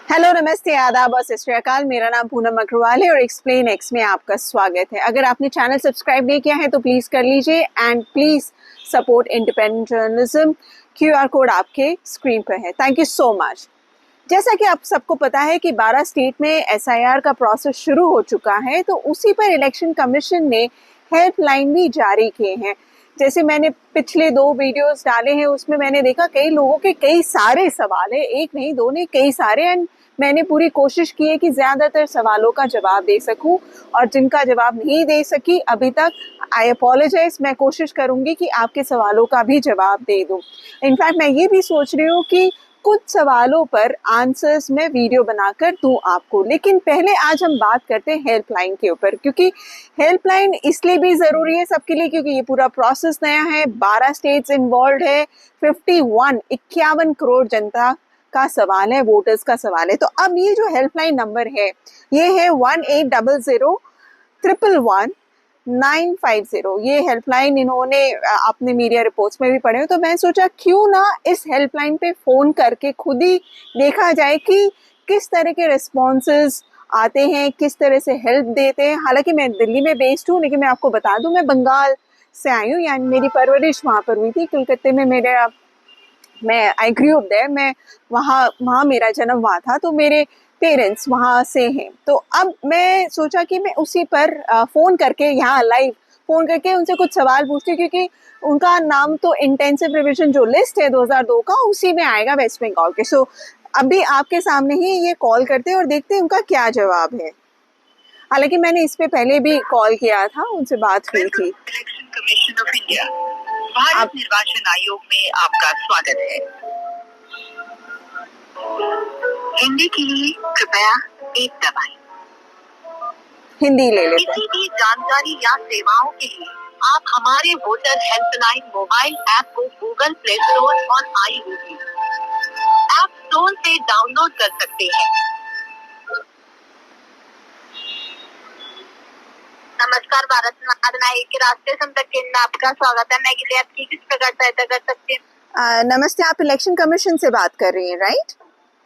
Hello, नमस्ते, आदाब और सत श्री अकाल। मेरा नाम पूनम अग्रवाल है और एक्सप्लेन एक्स में आपका स्वागत है। अगर आपने चैनल सब्सक्राइब नहीं किया है तो प्लीज़ कर लीजिए and please support independent journalism. QR code आपके स्क्रीन पर है। Thank you so much. जैसा कि आप सबको पता है कि 12 स्टेट में SIR का प्रोसेस शुरू हो चुका है, तो उसी पर इलेक्शन कमीशन ने हेल्पलाइन भी जारी किए हैं। जैसे मैंने पिछले 2 वीडियोस डाले हैं, उसमें मैंने देखा कई लोगों के कई सारे सवाल है, एक नहीं दो नहीं कई सारे, एंड मैंने पूरी कोशिश की है कि ज़्यादातर सवालों का जवाब दे सकूं, और जिनका जवाब नहीं दे सकी अभी तक, आई अपोलोजाइज। मैं कोशिश करूंगी कि आपके सवालों का भी जवाब दे दूं। इनफैक्ट मैं ये भी सोच रही हूँ कि कुछ सवालों पर आंसर्स मैं वीडियो बनाकर दूं आपको। लेकिन पहले आज हम बात करते हैं हेल्पलाइन के ऊपर, क्योंकि हेल्पलाइन इसलिए भी ज़रूरी है सबके लिए क्योंकि ये पूरा प्रोसेस नया है। 12 स्टेट्स इन्वॉल्व है, 51 करोड़ जनता का सवाल है, वोटर्स का सवाल है। तो अब ये जो हेल्पलाइन नंबर है, ये है 1800-111-950। ये हेल्पलाइन इन्होंने अपने मीडिया रिपोर्ट्स में भी पढ़े हो, तो मैं सोचा क्यों ना इस हेल्पलाइन पे फ़ोन करके खुद ही देखा जाए कि किस तरह के रिस्पॉन्सेज आते हैं, किस तरह से हेल्प देते हैं। हालांकि मैं दिल्ली में बेस्ड हूँ, लेकिन मैं आपको बता दूँ मैं बंगाल से आई हूँ, यानी मेरी परवरिश वहाँ पर हुई थी। कलकत्ते में मैं आई ग्रू अप देयर, मैं वहाँ मेरा जन्म हुआ था, तो मेरे पेरेंट्स वहाँ से हैं। तो अब मैं सोचा कि मैं उसी पर फ़ोन करके यहाँ लाइव फ़ोन करके उनसे कुछ सवाल पूछती हूँ, क्योंकि उनका नाम तो इंटेंसिव रिविजन जो लिस्ट है 2002 का, उसी में आएगा वेस्ट बंगाल के। सो अभी आपके सामने ही ये कॉल करते हैं और देखते हैं उनका क्या जवाब है। हालांकि मैंने इस पे पहले भी कॉल किया था, उनसे बात हुई थी। Election commission of India, Bharat निर्वाचन आयोग में आपका स्वागत है। हिंदी के लिए कृपया 1 दबाएं। हिंदी ले लेते हैं। किसी भी जानकारी या सेवाओं के लिए आप हमारे वोटर हेल्पलाइन मोबाइल ऐप को गूगल प्ले स्टोर और iOS ऐप स्टोर से डाउनलोड कर सकते हैं। नमस्कार, भारत निर्वाचन आयोग के राष्ट्रीय संपर्क केंद्र में आपका स्वागत है। मैं के लिए आपकी किस प्रकार सहायता कर सकती हूँ? नमस्ते, आप इलेक्शन कमीशन से बात कर रही हैं, राइट?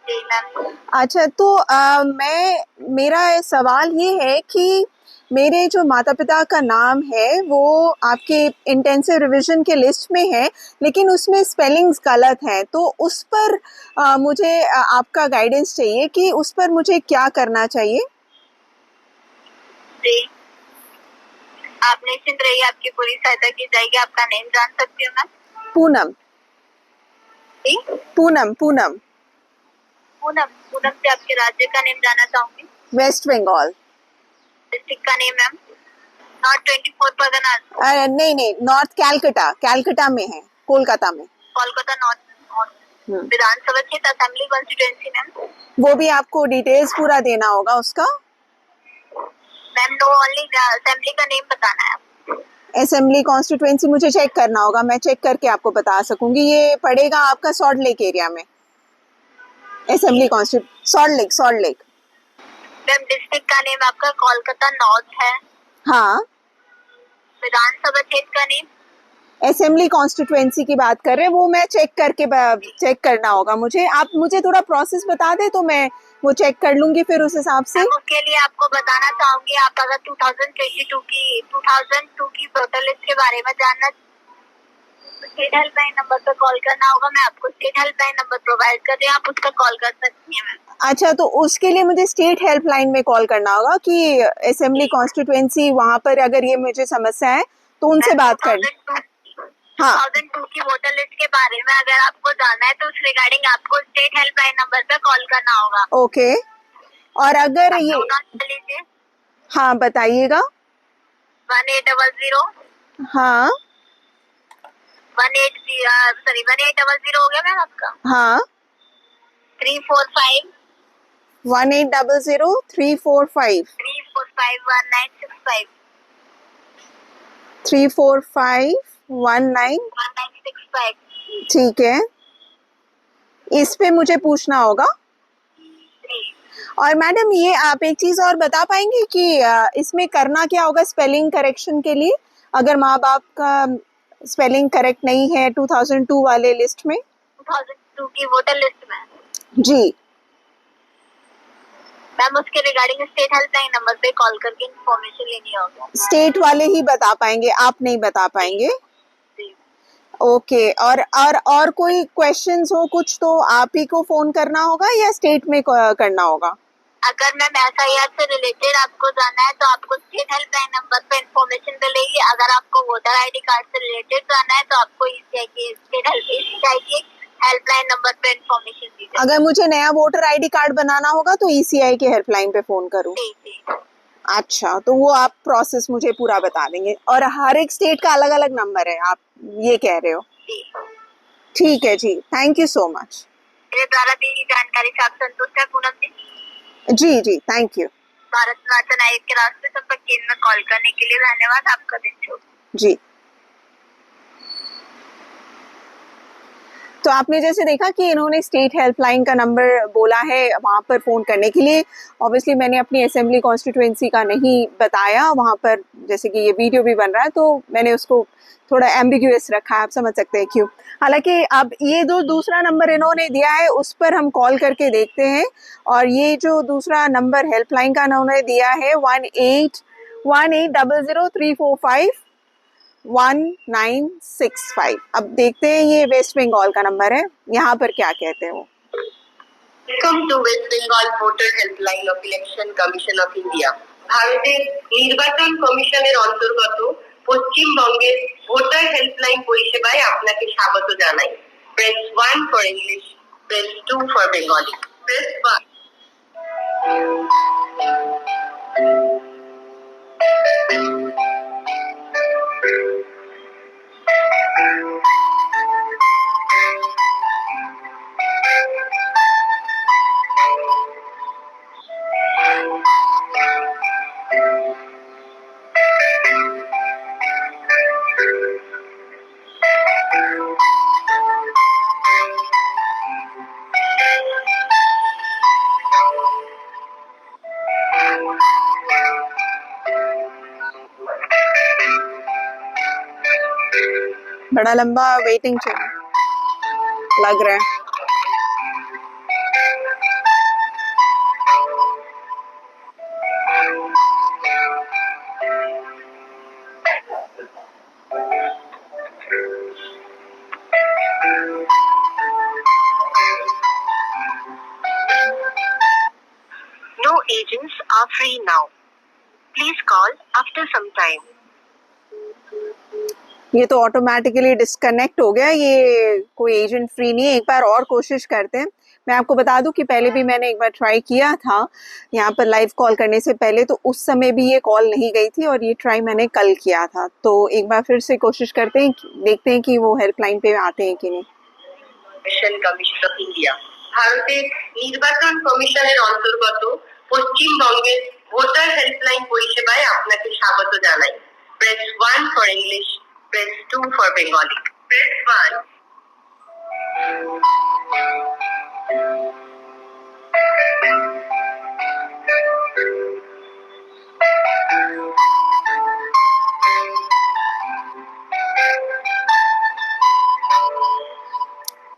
जी मैम। अच्छा, तो मेरा सवाल ये है कि मेरे जो माता पिता का नाम है वो आपके इंटेंसिव रिवीजन के लिस्ट में है, लेकिन उसमें स्पेलिंग्स गलत हैं। तो उस पर मुझे आपका गाइडेंस चाहिए कि उस पर मुझे क्या करना चाहिए। जी, आप निश्चिंत रहिए, आपकी पूरी सहायता की जाएगी। आपका नेम जान सकती हूँ मैम? पूनम। जी? पूनम पूनम पूनम से आपके राज्य का नेम जानना चाहूंगी। वेस्ट बंगाल। डिस्ट्रिक्ट का नेम मैम? नॉर्थ 24 परगना? नहीं, नॉर्थ कैलकाटा में है, कोलकाता में। कोलकाता नॉर्थ। विधानसभा क्षेत्र असेंबली कॉन्स्टिट्यूएंसी मैम? वो भी आपको डिटेल्स पूरा देना होगा उसका। मैम नो, ओनली असेंबली का नेम बताना है। असेंबली कॉन्स्टिट्यूएंसी मुझे चेक करना होगा, मैं चेक करके आपको बता सकूंगी। ये पड़ेगा आपका सॉल्ट लेक एरिया में। Assembly salt lake. Ma'am district का नेम आपका कोलकाता नॉर्थ है? हाँ। विधानसभा क्षेत्र का नेम? असेंबली कॉन्स्टिट्यूएंसी की बात कर रहे हैं, वो मैं चेक करना होगा मुझे। आप मुझे थोड़ा प्रोसेस बता दे तो मैं वो चेक कर लूंगी फिर उस हिसाब से। उसके लिए आपको बताना चाहूंगी, आप अगर 2002 की वोटर लिस्ट के बारे में जानना, स्टेट हेल्पलाइन नंबर पर कॉल करना होगा। मैं आपको स्टेट हेल्पलाइन नंबर प्रोवाइड कर रही हूँ, आप उसका कॉल कर सकती हैं मैम। अच्छा, तो उसके लिए मुझे स्टेट हेल्पलाइन में कॉल करना होगा कि असेंबली कॉन्स्टिट्यूएंसी वहाँ पर अगर ये मुझे समस्या है तो उनसे बात कर। 2002 की वोटर लिस्ट के बारे में अगर आपको जानना है तो उस रिगार्डिंग आपको स्टेट हेल्पलाइन नंबर पर कॉल करना होगा। ओके, और अगर ये हाँ बताइएगा। 1800 हाँ 1800 हो गया मैम आपका। हाँ 345 1800 345 1965 345 19। 1965। ठीक है, इस पे मुझे पूछना होगा। और मैडम ये आप एक चीज़ और बता पाएंगे कि इसमें करना क्या होगा स्पेलिंग करेक्शन के लिए, अगर माँ बाप का स्पेलिंग करेक्ट नहीं है 2002 वाले लिस्ट में? 2002 की वोटर लिस्ट में जी। मैम उसके रिगार्डिंग स्टेट हेल्पलाइन नंबर पे कॉल करके इन्फॉर्मेशन लेनी होगी। स्टेट वाले ही बता पाएंगे, आप नहीं बता पाएंगे? जी। ओके, और कोई क्वेश्चंस हो कुछ तो आप ही को फोन करना होगा या स्टेट में करना होगा? अगर मैम एसआईआर से रिलेटेड आपको जाना है तो आपको स्टेट हेल्पलाइन नंबर पे इन्फॉर्मेशन मिलेगी। अगर आपको वोटर आईडी कार्ड से रिलेटेड जाना है तो आपको ईसीआई के स्टेट हेल्पलाइन नंबर पे इन्फॉर्मेशन दी जाएगी। अगर मुझे नया वोटर आईडी कार्ड बनाना होगा तो ईसीआई के हेल्पलाइन पे फोन करूं? जी। अच्छा, तो वो आप प्रोसेस मुझे पूरा बता देंगे और हर एक स्टेट का अलग अलग नंबर है, आप ये कह रहे हो? जी। ठीक है जी, थैंक यू सो मच। मेरे द्वारा दी जानकारी से आप संतुष्ट है पूनम जी? जी जी, थैंक यू। भारत निर्वाचन आयोग के राष्ट्रीय संपर्क केंद्र में कॉल करने के लिए धन्यवाद। आपका दिन शुभ। जी, तो आपने जैसे देखा कि इन्होंने स्टेट हेल्पलाइन का नंबर बोला है वहाँ पर फ़ोन करने के लिए। ऑब्वियसली मैंने अपनी असेंबली कॉन्स्टिट्यूएंसी का नहीं बताया वहाँ पर, जैसे कि ये वीडियो भी बन रहा है तो मैंने उसको थोड़ा एम्बिग्यूअस रखा है, आप समझ सकते हैं क्यों। हालांकि अब ये जो दूसरा नंबर इन्होंने दिया है उस पर हम कॉल करके देखते हैं, और ये जो दूसरा नंबर हेल्पलाइन का इन्होंने दिया है 181800351965। अब देखते हैं ये वेस्ट बंगाल का नंबर है, यहाँ पर क्या कहते हैं वो। Welcome to West Bengal voter helpline of election commission of India. ভারতের নির্বাচন কমিশনের অন্তর্গত পশ্চিমবঙ্গের ভোটার হেল্পলাইন পরিষেবায় আপনাকে স্বাগত জানাই। Press 1 for English, press 2 for Bengali. Press 1। बड़ा लंबा वेटिंग लग रहा है। No agents are free now. Please call after some time. ये तो ऑटोमेटिकली डिस्कनेक्ट हो गया, ये कोई एजेंट फ्री नहीं है। एक बार और कोशिश करते हैं। मैं आपको बता दूं कि पहले भी मैंने एक बार ट्राई किया था यहाँ पर लाइव कॉल करने से पहले, तो उस समय भी ये कॉल नहीं गई थी और ये ट्राई मैंने कल किया था। तो एक बार फिर से कोशिश करते हैं, देखते हैं कि वो हेल्पलाइन पे आते हैं कि नहीं। ইলেকশন কমিশন অফ ইন্ডিয়া ভারতের নির্বাচন কমিশনের অন্তর্গত পশ্চিমবঙ্গের ভোটার হেল্পলাইন পরিষেবায় আপনাকে স্বাগত জানাই। Press 1 for English, press 2 for Bengali. Press 1।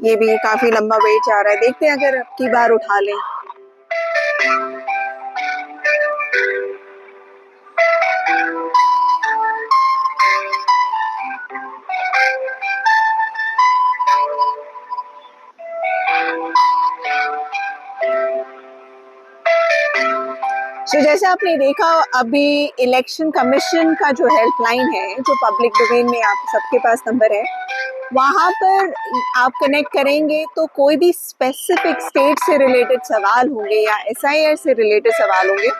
ये भी काफी लंबा वेट जा रहा है, देखते हैं अगर अब की बार उठा लें। तो जैसे आपने देखा अभी इलेक्शन कमीशन का जो हेल्पलाइन है, जो पब्लिक डोमेन में आप सबके पास नंबर है, वहाँ पर आप कनेक्ट करेंगे तो कोई भी स्पेसिफिक स्टेट से रिलेटेड सवाल होंगे या एसआईआर से रिलेटेड सवाल होंगे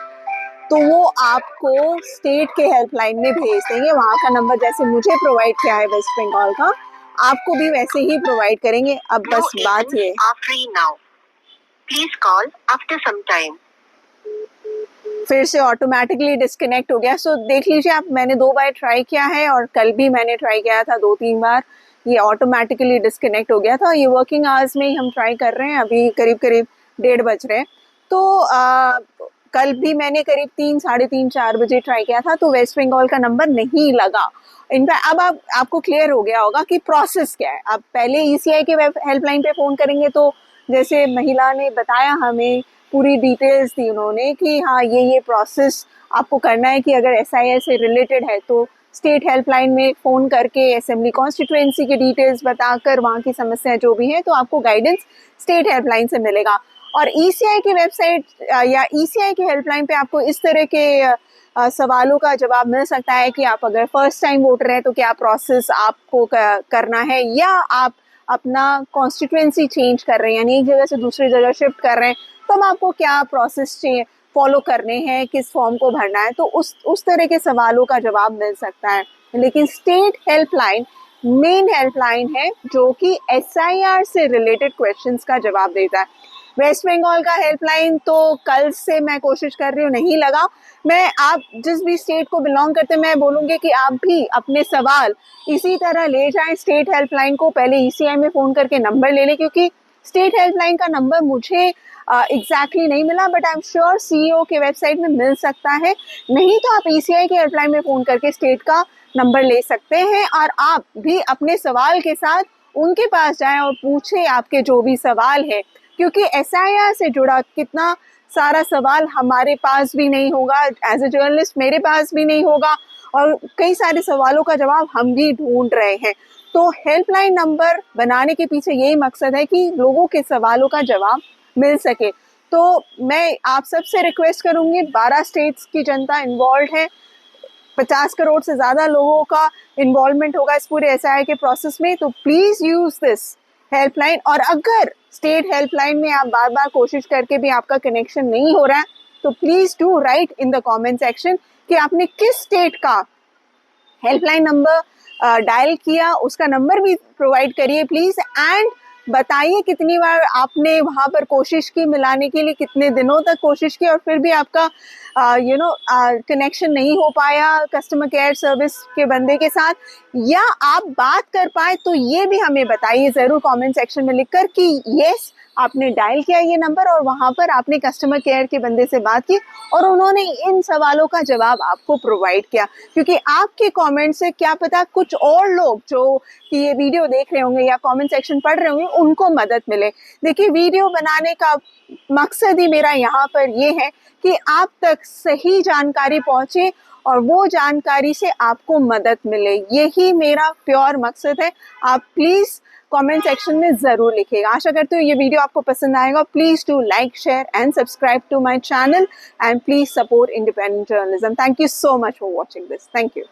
तो वो आपको स्टेट के हेल्पलाइन में भेज देंगे। वहाँ का नंबर जैसे मुझे प्रोवाइड किया है वेस्ट बंगाल का, आपको भी वैसे ही प्रोवाइड करेंगे। अब बस बात ये, please call after some time. फिर से ऑटोमेटिकली डिस्कनेक्ट हो गया। सो देख लीजिए आप, मैंने 2 बार ट्राई किया है और कल भी मैंने ट्राई किया था 2-3 बार, ये ऑटोमेटिकली डिस्कनेक्ट हो गया था। ये वर्किंग आवर्स में ही हम ट्राई कर रहे हैं, अभी करीब 1:30 बज रहे हैं। तो कल भी मैंने करीब 3, साढ़े 3, 4 बजे ट्राई किया था तो वेस्ट बंगाल का नंबर नहीं लगा। इनफैक्ट अब आपको क्लियर हो गया होगा कि प्रोसेस क्या है। आप पहले ईसीआई के हेल्पलाइन पे फ़ोन करेंगे तो जैसे महिला ने बताया हमें पूरी डिटेल्स दी उन्होंने कि हाँ ये प्रोसेस आपको करना है कि अगर SIS से रिलेटेड है तो स्टेट हेल्पलाइन में फ़ोन करके असेंबली कॉन्स्टिट्यूएंसी की डिटेल्स बताकर वहाँ की समस्या जो भी है तो आपको गाइडेंस स्टेट हेल्पलाइन से मिलेगा। और ECI की वेबसाइट या ECI की हेल्पलाइन पे आपको इस तरह के सवालों का जवाब मिल सकता है कि आप अगर फर्स्ट टाइम वोटर हैं तो क्या प्रोसेस आपको करना है, या आप अपना कॉन्स्टिट्यूएंसी चेंज कर रहे हैं यानी एक जगह से दूसरी जगह शिफ्ट कर रहे हैं तब आपको क्या प्रोसेस फॉलो करने हैं, किस फॉर्म को भरना है, तो उस तरह के सवालों का जवाब मिल सकता है। लेकिन स्टेट हेल्पलाइन मेन हेल्पलाइन है जो कि SIR से रिलेटेड क्वेश्चंस का जवाब देता है। वेस्ट बंगाल का हेल्पलाइन तो कल से मैं कोशिश कर रही हूँ नहीं लगा। मैं आप जिस भी स्टेट को बिलोंग करते मैं बोलूँगी कि आप भी अपने सवाल इसी तरह ले जाएं स्टेट हेल्पलाइन को, पहले ECI में फ़ोन करके नंबर ले लें, क्योंकि स्टेट हेल्पलाइन का नंबर मुझे एग्जैक्टली नहीं मिला, but I am sure CEO के वेबसाइट में मिल सकता है। नहीं तो आप ECI के हेल्पलाइन में फ़ोन करके स्टेट का नंबर ले सकते हैं और आप भी अपने सवाल के साथ उनके पास जाएं और पूछें आपके जो भी सवाल है, क्योंकि SIR से जुड़ा कितना सारा सवाल हमारे पास भी नहीं होगा, एज ए जर्नलिस्ट मेरे पास भी नहीं होगा और कई सारे सवालों का जवाब हम भी ढूंढ रहे हैं। तो हेल्पलाइन नंबर बनाने के पीछे यही मकसद है कि लोगों के सवालों का जवाब मिल सके। तो मैं आप सबसे रिक्वेस्ट करूंगी, 12 स्टेट्स की जनता इन्वॉल्व है, 50 करोड़ से ज़्यादा लोगों का इन्वॉल्वमेंट होगा इस पूरे SIR के प्रोसेस में, तो प्लीज़ यूज़ दिस हेल्पलाइन। और अगर स्टेट हेल्पलाइन में आप बार बार कोशिश करके भी आपका कनेक्शन नहीं हो रहा है तो please do right in the comment section कि आपने किस स्टेट का हेल्पलाइन नंबर डायल किया, उसका नंबर भी प्रोवाइड करिए प्लीज़, एंड बताइए कितनी बार आपने वहाँ पर कोशिश की मिलाने के लिए, कितने दिनों तक कोशिश की और फिर भी आपका कनेक्शन नहीं हो पाया कस्टमर केयर सर्विस के बंदे के साथ, या आप बात कर पाए तो ये भी हमें बताइए ज़रूर कमेंट सेक्शन में लिखकर कि यस आपने डायल किया ये नंबर और वहाँ पर आपने कस्टमर केयर के बंदे से बात की और उन्होंने इन सवालों का जवाब आपको प्रोवाइड किया। क्योंकि आपके कमेंट से क्या पता कुछ और लोग जो कि ये वीडियो देख रहे होंगे या कमेंट सेक्शन पढ़ रहे होंगे उनको मदद मिले। देखिए, वीडियो बनाने का मकसद ही मेरा यहाँ पर ये है कि आप तक सही जानकारी पहुँचे और वो जानकारी से आपको मदद मिले, यही मेरा प्योर मकसद है। आप प्लीज़ कमेंट सेक्शन में ज़रूर लिखिएगा। आशा करती हूँ ये वीडियो आपको पसंद आएगा। Please do like, share and subscribe to my channel and please support independent journalism. Thank you so much for watching this. Thank you.